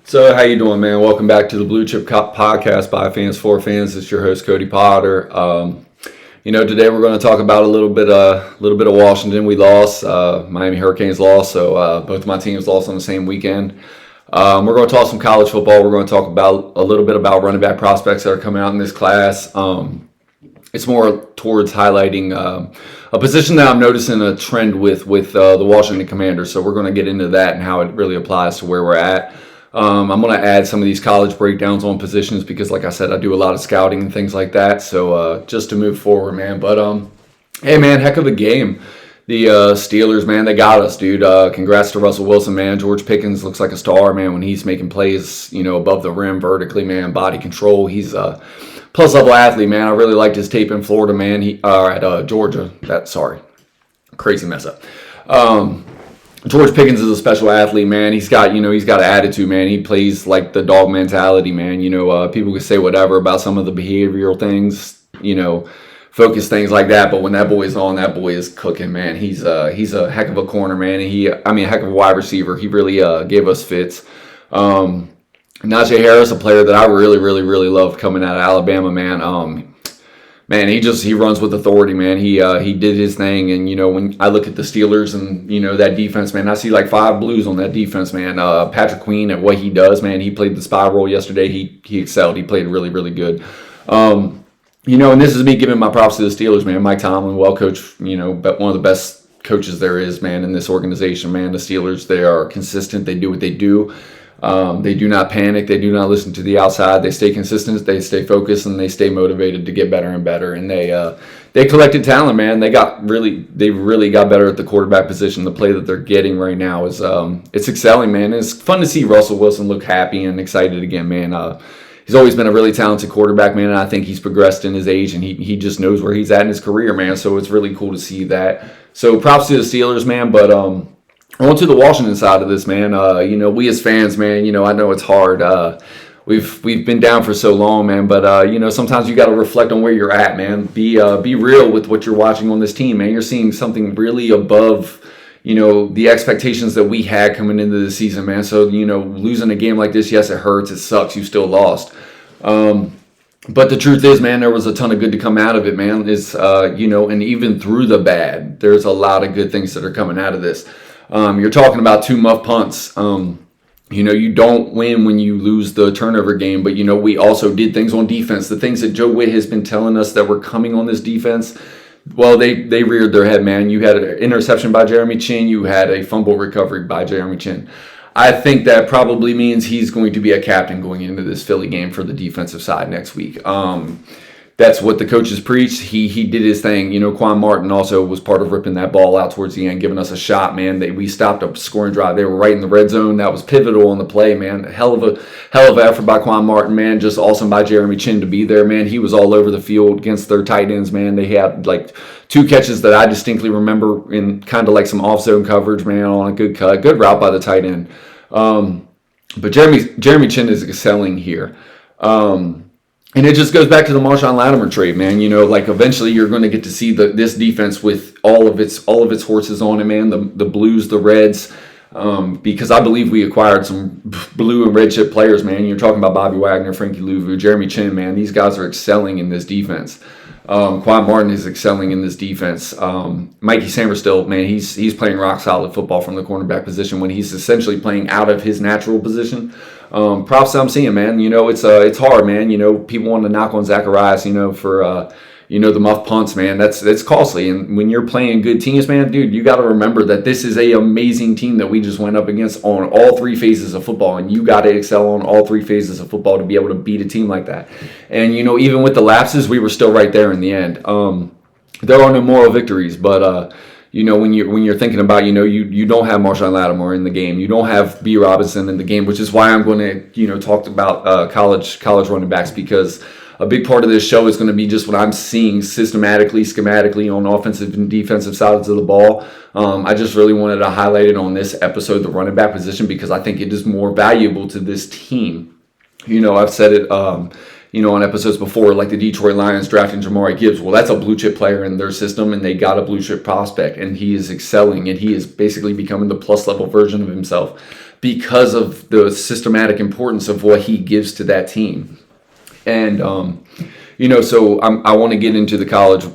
So how you doing, man? Welcome back to the Blue Chip Podcast by Fans for Fans. It's your host Cody Potter. Today we're going to talk about a little bit of Washington. We lost. Miami Hurricanes lost, so both of my teams lost on the same weekend. We're going to talk some college football. We're going to talk about a little bit about running back prospects that are coming out in this class. It's more towards highlighting a position that I'm noticing a trend with the Washington Commanders. So we're going to get into that and how it really applies to where we're at. I'm going to add some of these college breakdowns on positions because, like I said, I do a lot of scouting and things like that. So just to move forward, man. But, hey, man, heck of a game. The Steelers, man, they got us, dude. Congrats to Russell Wilson, man. George Pickens looks like a star, man, when he's making plays, above the rim, vertically, man, body control. He's a plus-level athlete, man. I really liked his tape in Florida, man. At Georgia. Crazy mess up. George Pickens is a special athlete, man. He's got an attitude, man. He plays like the dog mentality, man. People can say whatever about some of the behavioral things, focus things like that. But when that boy is on, that boy is cooking, man. He's a heck of a corner, man. And a heck of a wide receiver. He really gave us fits. Najee Harris, a player that I really, really, really love coming out of Alabama, man. Man, he runs with authority, man. He did his thing, and when I look at the Steelers and that defense, man, I see like 5 blues on that defense, man. Patrick Queen at what he does, man. He played the spy role yesterday. He excelled. He played really, really good. And this is me giving my props to the Steelers, man. Mike Tomlin, well coached, but one of the best coaches there is, man, in this organization, man. The Steelers, they are consistent. They do what they do. They do not panic. They do not listen to the outside. They stay consistent. They stay focused, and they stay motivated to get better and better. And they collected talent, man. They really got better at the quarterback position. The play that they're getting right now is it's excelling, man. It's fun to see Russell Wilson look happy and excited again, man. He's always been a really talented quarterback, man. And I think he's progressed in his age, and he just knows where he's at in his career, man. So it's really cool to see that. So props to the Steelers, man. But on to the Washington side of this, man. We as fans, man, I know it's hard. We've been down for so long, man. But sometimes you got to reflect on where you're at, man. Be real with what you're watching on this team, man. You're seeing something really above, the expectations that we had coming into the season, man. So losing a game like this, yes, it hurts. It sucks. You still lost. But the truth is, man, there was a ton of good to come out of it, man. And even through the bad, there's a lot of good things that are coming out of this. You're talking about 2 muff punts. You don't win when you lose the turnover game, but we also did things on defense. The things that Joe Witt has been telling us that were coming on this defense, well, they reared their head, man. You had an interception by Jeremy Chin. You had a fumble recovery by Jeremy Chin. I think that probably means he's going to be a captain going into this Philly game for the defensive side next week. That's what the coaches preached. He did his thing. Quan Martin also was part of ripping that ball out towards the end, giving us a shot, man. We stopped a scoring drive. They were right in the red zone. That was pivotal on the play, man. Hell of an effort by Quan Martin, man. Just awesome by Jeremy Chin to be there, man. He was all over the field against their tight ends, man. They had like 2 catches that I distinctly remember in kind of like some off-zone coverage, man, on a good cut. Good route by the tight end. But Jeremy Chin is excelling here. And it just goes back to the Marshawn Lattimore trade, man. Eventually you're going to get to see this defense with all of its horses on it, man. The blues, the reds, because I believe we acquired some blue and red chip players, man. You're talking about Bobby Wagner, Frankie Louvu, Jeremy Chin, man. These guys are excelling in this defense. Quan Martin is excelling in this defense. Mikey Sammerstill, man, he's playing rock solid football from the cornerback position when he's essentially playing out of his natural position. Props I'm seeing, man. It's hard, man. People want to knock on Zacharias, for the muff punts, man. That's costly. And when you're playing good teams, man, dude, you got to remember that this is a amazing team that we just went up against on all 3 phases of football, and you got to excel on all 3 phases of football to be able to beat a team like that. And even with the lapses, we were still right there in the end. There are no moral victories, but when you're thinking about, you don't have Marshawn Lattimore in the game. You don't have B. Robinson in the game, which is why I'm going to, talk about college running backs, because a big part of this show is going to be just what I'm seeing systematically, schematically on offensive and defensive sides of the ball. I just really wanted to highlight it on this episode, the running back position, because I think it is more valuable to this team. I've said it, on episodes before, like the Detroit Lions drafting Jamari Gibbs. Well, that's a blue chip player in their system, and they got a blue chip prospect, and he is excelling, and he is basically becoming the plus level version of himself. because of the systematic importance of what he gives to that team. And, so I want to get into the college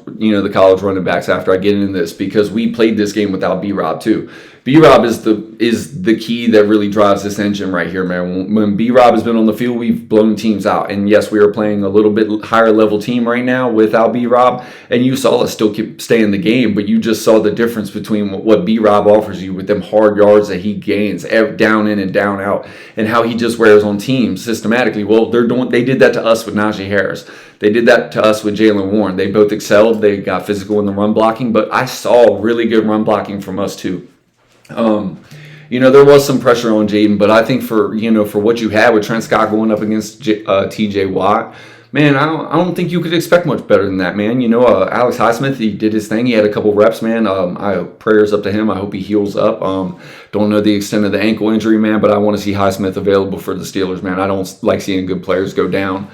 running backs after I get into this, because we played this game without B-Rob too. B-Rob is the key that really drives this engine right here, man. When B-Rob has been on the field, we've blown teams out. And yes, we are playing a little bit higher level team right now without B-Rob. And you saw us still stay in the game, but you just saw the difference between what B-Rob offers you with them hard yards that he gains down in and down out, and how he just wears on teams systematically. Well, they did that to us with Najee Harris. They did that to us with Jalen Warren. They both excelled. They got physical in the run blocking, but I saw really good run blocking from us too. There was some pressure on Jaden, but I think for what you had with Trent Scott going up against TJ Watt, man, I don't think you could expect much better than that, man. Alex Highsmith, he did his thing. He had a couple reps, man. Prayers up to him. I hope he heals up. Don't know the extent of the ankle injury, man, but I want to see Highsmith available for the Steelers, man. I don't like seeing good players go down.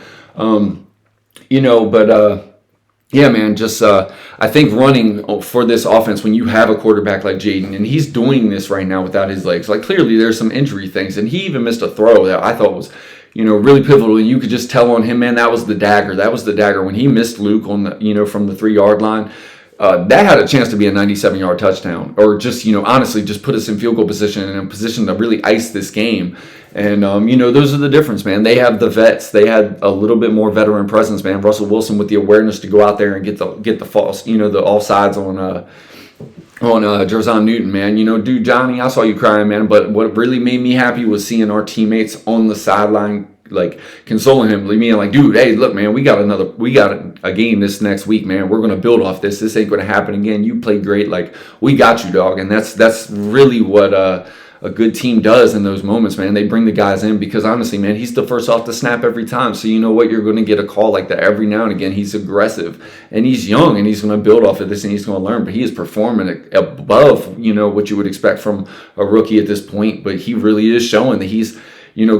Yeah, man, just I think running for this offense, when you have a quarterback like Jaden, and he's doing this right now without his legs, like clearly there's some injury things, and he even missed a throw that I thought was, really pivotal, and you could just tell on him, man, that was the dagger. That was the dagger when he missed Luke on the, from the 3-yard line. That had a chance to be a 97-yard touchdown, or just, honestly, just put us in field goal position and in a position to really ice this game. And, those are the difference, man. They have the vets. They had a little bit more veteran presence, man. Russell Wilson with the awareness to go out there and get the false, the offsides on Jerzon Newton, man. Dude, Johnny, I saw you crying, man. But what really made me happy was seeing our teammates on the sideline, like consoling him, me like, dude, hey, look, man, we got a game this next week, man. We're gonna build off this. This ain't gonna happen again. You played great, like we got you, dog. And that's really what a good team does in those moments, man. They bring the guys in because honestly, man, he's the first off the snap every time. So you know what, you're gonna get a call like that every now and again. He's aggressive and he's young and he's gonna build off of this and he's gonna learn. But he is performing above, what you would expect from a rookie at this point. But he really is showing that he's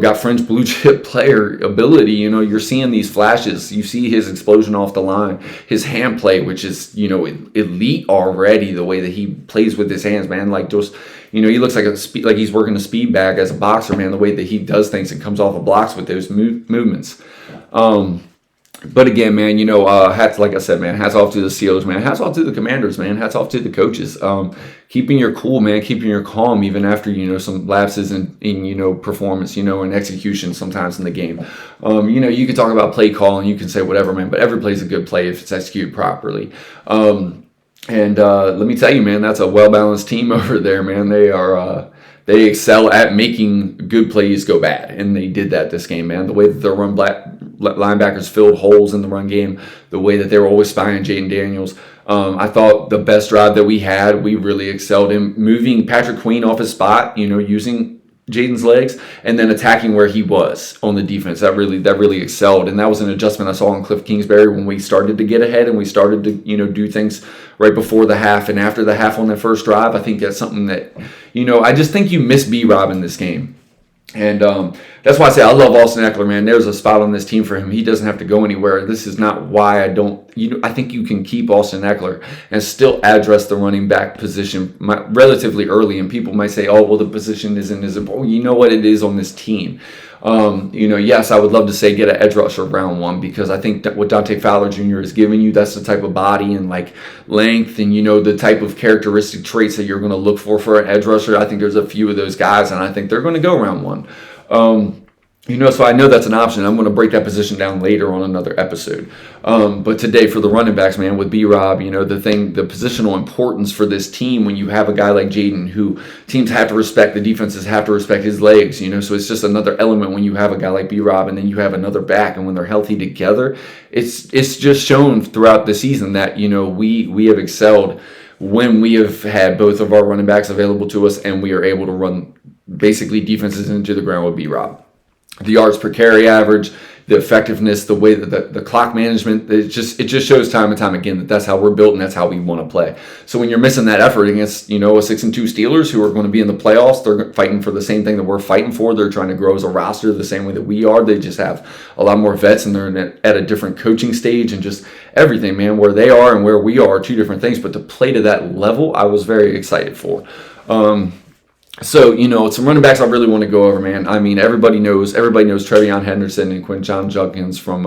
got French blue chip player ability. You're seeing these flashes. You see his explosion off the line, his hand play, which is, elite already, the way that he plays with his hands, man. Like just, he looks like he's working a speed bag as a boxer, man, the way that he does things and comes off of blocks with those movements. But again, man, like I said, man, hats off to the Steelers, man. Hats off to the Commanders, man. Hats off to the coaches. Keeping your cool, man. Keeping your calm, even after, some lapses in performance, and execution sometimes in the game. You can talk about play calling. You can say whatever, man. But every play is a good play if it's executed properly. And let me tell you, man, that's a well-balanced team over there, man. They excel at making good plays go bad, and they did that this game, man. The way that their linebackers filled holes in the run game, the way that they were always spying Jaden Daniels. I thought the best drive that we had, we really excelled in moving Patrick Queen off his spot, using Jaden's legs, and then attacking where he was on the defense. That really excelled, and that was an adjustment I saw in Cliff Kingsbury when we started to get ahead and we started to do things right before the half and after the half on that first drive. I think that's something that I just think you miss B-Rob in this game. And that's why I say I love Austin Eckler, man. There's a spot on this team for him. He doesn't have to go anywhere. This is not why I don't. I think you can keep Austin Eckler and still address the running back position relatively early. And people might say, "Oh, well, the position isn't as important." You know what it is on this team. Yes, I would love to say get an edge rusher round one, because I think that what Dante Fowler Jr. is giving you, that's the type of body and like length and the type of characteristic traits that you're going to look for an edge rusher. I think there's a few of those guys, and I think they're going to go round one. So I know that's an option. I'm going to break that position down later on another episode. But today for the running backs, man, with B-Rob, the positional importance for this team when you have a guy like Jaden, who teams have to respect, the defenses have to respect his legs, so it's just another element when you have a guy like B-Rob and then you have another back, and when they're healthy together, it's just shown throughout the season that, we have excelled when we have had both of our running backs available to us and we are able to run basically defenses into the ground with B-Rob. The yards per carry average, the effectiveness, the way that the clock management, it just shows time and time again that that's how we're built and that's how we want to play. So when you're missing that effort against, a 6-2 Steelers who are going to be in the playoffs, they're fighting for the same thing that we're fighting for. They're trying to grow as a roster the same way that we are. They just have a lot more vets and they're at a different coaching stage and just everything, man. Where they are and where we are two different things. But to play to that level, I was very excited for. So, some running backs I really want to go over, man. I mean, everybody knows Trevion Henderson and Quinshon Judkins from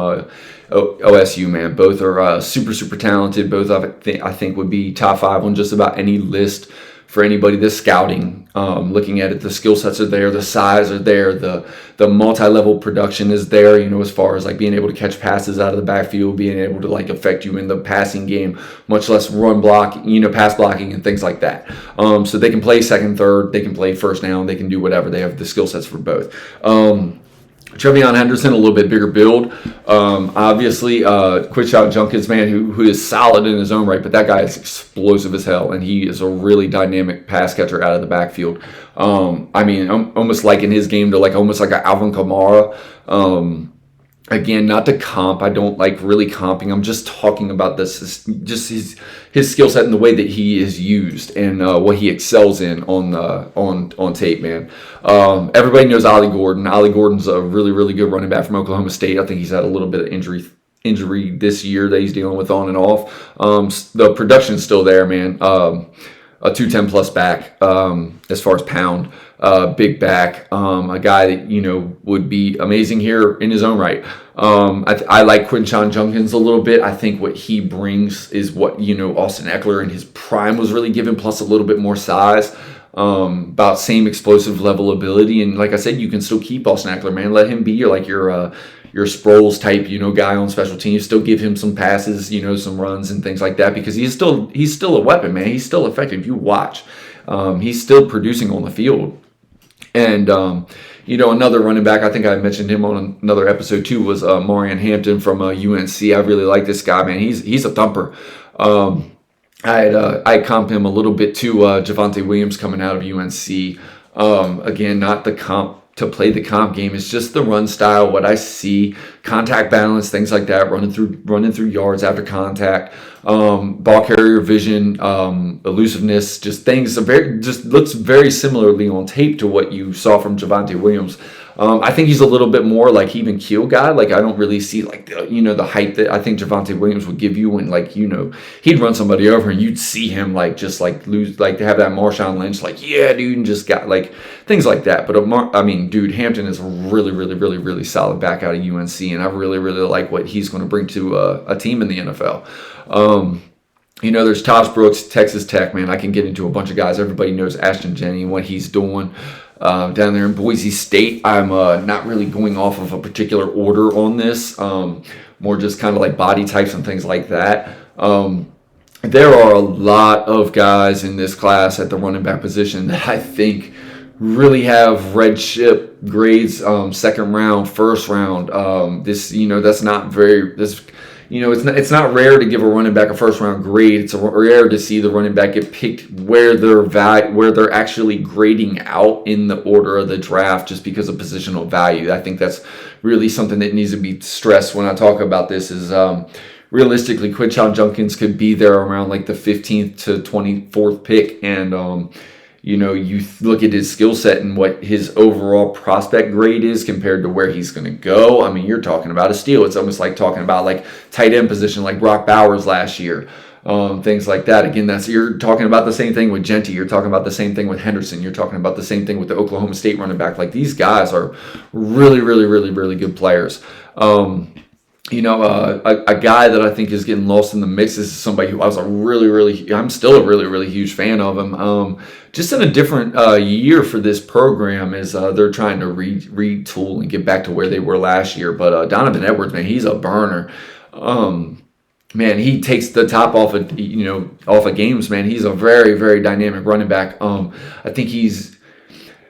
OSU, man. Both are super, super talented. Both, I think, would be top 5 on just about any list for anybody that's scouting. Looking at it, the skill sets are there, the size are there, the multi-level production is there, as far as like being able to catch passes out of the backfield, being able to like affect you in the passing game, much less run block, pass blocking and things like that. So they can play second, third, they can play first down, they can do whatever. They have the skill sets for both. Trevion Henderson, a little bit bigger build. Obviously, Quinshon Judkins, man, who is solid in his own right, but that guy is explosive as hell, and he is a really dynamic pass catcher out of the backfield. I mean, I'm almost liking his game to almost like an Alvin Kamara. Again, not to comp. I don't like really comping. I'm just talking about this, just his skill set and the way that he is used and what he excels in on tape, man. Everybody knows Ollie Gordon. Ollie Gordon's a really, really good running back from Oklahoma State. I think he's had a little bit of injury this year that he's dealing with on and off. The production's still there, man. A 210 plus back as far as pound. Big back, a guy that would be amazing here in his own right. I like Quinshon Judkins a little bit. I think what he brings is what Austin Eckler in his prime was really given, plus a little bit more size. About same explosive level ability, and like I said, you can still keep Austin Eckler, man. Let him be your Sproles type, guy on special teams. Still give him some passes, some runs and things like that, because he's still a weapon, man. He's still effective. You watch, he's still producing on the field. And, another running back, I think I mentioned him on another episode too, was Marion Hampton from UNC. I really like this guy, man. He's a thumper. I comped him a little bit to Javonte Williams coming out of UNC. Again, not the comp to play the comp game. It's just the run style, what I see, contact balance, things like that, running through yards after contact, ball carrier vision, elusiveness, just things just looks very similarly on tape to what you saw from Javonte Williams. I think he's a little bit more like even keel guy. Like I don't really see the height that I think Javonte Williams would give you when he'd run somebody over and you'd see him lose to have that Marshawn Lynch dude, and just got things like that. But dude, Hampton is a really, really, really, really solid back out of UNC, and I really, really like what he's going to bring to a team in the NFL. There's Tosh Brooks, Texas Tech, man. I can get into a bunch of guys. Everybody knows Ashton Jennings and what he's doing down there in Boise State. I'm not really going off of a particular order on this, more just kind of like body types and things like that. There are a lot of guys in this class at the running back position that I think really have red chip grades, second round, first round. That's not very... it's not rare to give a running back a first round grade. It's rare to see the running back get picked where they're actually grading out in the order of the draft just because of positional value. I think that's really something that needs to be stressed when I talk about this. Is realistically, Quinshon Judkins could be there around the 15th to 24th pick, and you look at his skill set and what his overall prospect grade is compared to where he's going to go. I mean, you're talking about a steal. It's almost like talking about tight end position like Brock Bowers last year, things like that. Again, you're talking about the same thing with Genty. You're talking about the same thing with Henderson. You're talking about the same thing with the Oklahoma State running back. These guys are really, really, really, really good players. A guy that I think is getting lost in the mix is somebody who I'm still a really, really huge fan of him. Just in a different year for this program is they're trying to retool and get back to where they were last year. But Donovan Edwards, man, he's a burner. Man, he takes the top off of games, man. He's a very, very dynamic running back. I think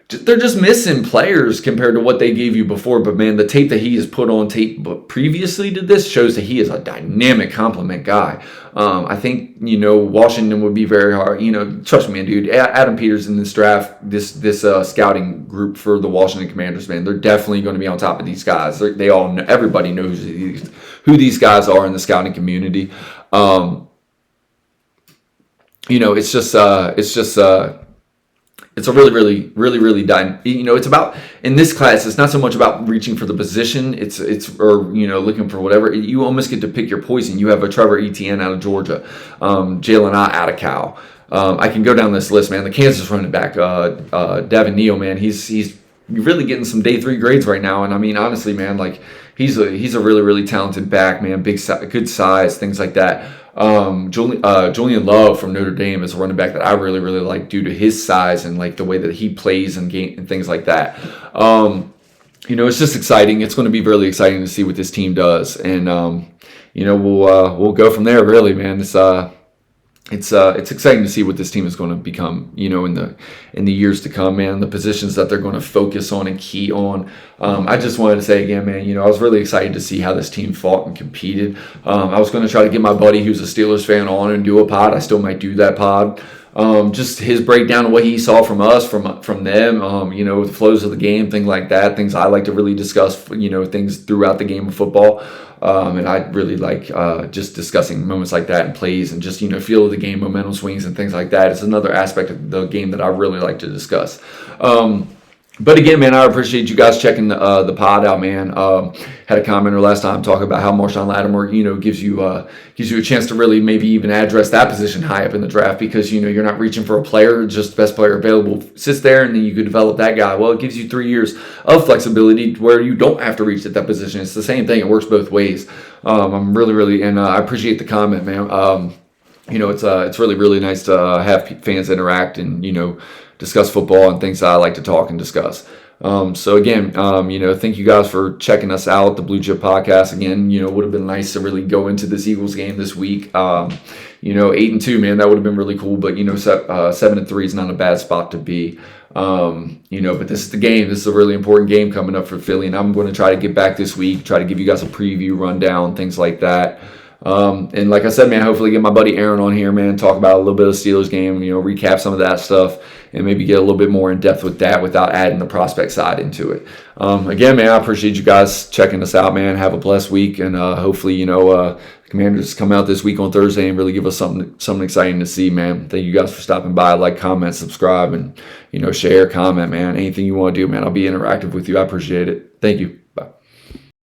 they're just missing players compared to what they gave you before. But, man, the tape that he has put on tape previously to this shows that he is a dynamic complement guy. I think, Washington would be very hard. Trust me, dude. Adam Peters in this draft, this scouting group for the Washington Commanders, man, they're definitely going to be on top of these guys. Everybody knows who these guys are in the scouting community. It's a really, really, really, really it's about, in this class, it's not so much about reaching for the position, looking for whatever. You almost get to pick your poison. You have a Trevor Etienne out of Georgia, Jalen Ott out of Cal, I can go down this list, man. The Kansas running back, Devin Neal, man, he's really getting some day 3 grades right now. And I mean, honestly, man, like he's a really, really talented back, man. Good size, things like that. Julian Love from Notre Dame is a running back that I really, really like due to his size and like the way that he plays and game and things like that. It's just exciting. It's going to be really exciting to see what this team does, and we'll go from there. Really, man. It's exciting to see what this team is going to become, in the years to come, man. The positions that they're going to focus on and key on. I just wanted to say again, man, I was really excited to see how this team fought and competed. I was going to try to get my buddy who's a Steelers fan on and do a pod. I still might do that pod. Just his breakdown of what he saw from us, from them, the flows of the game, things like that, things I like to really discuss, things throughout the game of football. And I really like just discussing moments like that and plays and just, feel of the game, momentum swings and things like that. It's another aspect of the game that I really like to discuss. But again, man, I appreciate you guys checking the pod out, man. Had a commenter last time talking about how Marshawn Lattimore, gives you a chance to really maybe even address that position high up in the draft because, you're not reaching for a player, just the best player available sits there and then you could develop that guy. Well, it gives you 3 years of flexibility where you don't have to reach at that position. It's the same thing. It works both ways. I'm really, really, and I appreciate the comment, man. It's really, really nice to have fans interact and, discuss football and things that I like to talk and discuss. So again, thank you guys for checking us out, the Blue Chip Podcast. Again, would have been nice to really go into this Eagles game this week. 8-2, man, that would have been really cool. But 7-3 is not a bad spot to be. But this is the game. This is a really important game coming up for Philly, and I'm going to try to get back this week, try to give you guys a preview, rundown, things like that. And like I said, man, hopefully get my buddy Aaron on here, man, talk about a little bit of the Steelers game, recap some of that stuff and maybe get a little bit more in depth with that without adding the prospect side into it. Again, man, I appreciate you guys checking us out, man. Have a blessed week. And hopefully, the Commanders come out this week on Thursday and really give us something exciting to see, man. Thank you guys for stopping by. Like, comment, subscribe, and, share, comment, man. Anything you want to do, man. I'll be interactive with you. I appreciate it. Thank you.